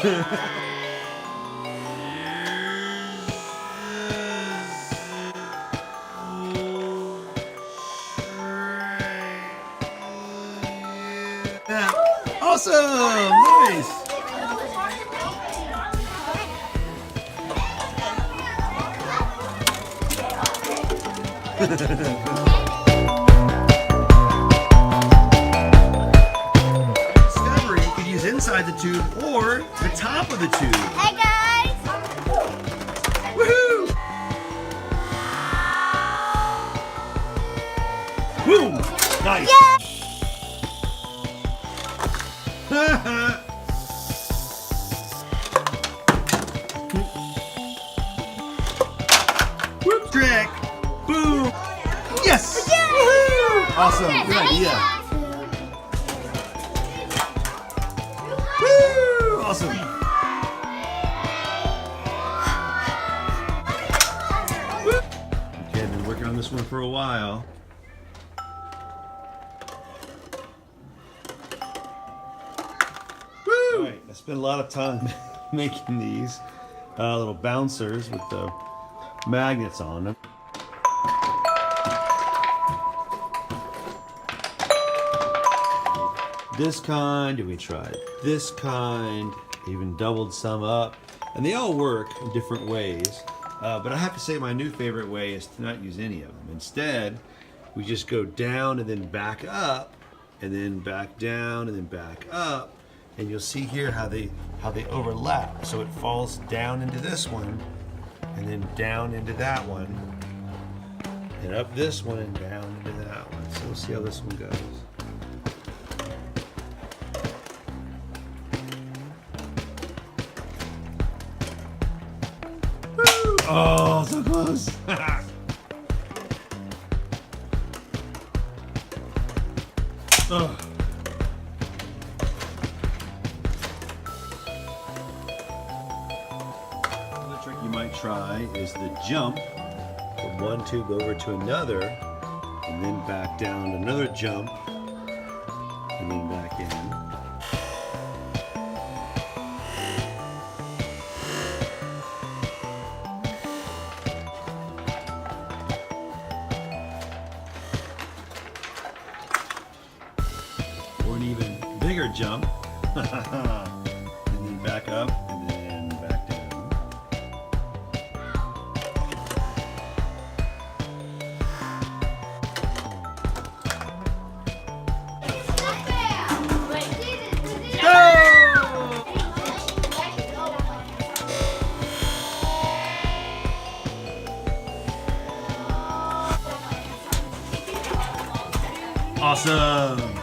Yeah. Awesome! Nice! Discovery you could use inside the tube or the top of the tube. Hey guys! Woohoo! Boom! Nice! Whoop trick! Boom! Yes! Woohoo! Awesome! Good idea! Woo! Awesome! Okay, I've been working on this one for a while. Woo! Alright, I spent a lot of time making these little bouncers with the magnets on them. This kind, we tried this kind, even doubled some up, and they all work in different ways. But I have to say my new favorite way is to not use any of them. Instead, we just go down and then back up, and then back down and then back up, and you'll see here how they overlap. So it falls down into this one, and then down into that one, and up this one and down into that one. So we'll see how this one goes. Oh, so close. Oh. Another trick you might try is the jump from one tube over to another, and then back down, another jump, and then back in. Or an even bigger jump, and then back up, and then back down. Awesome!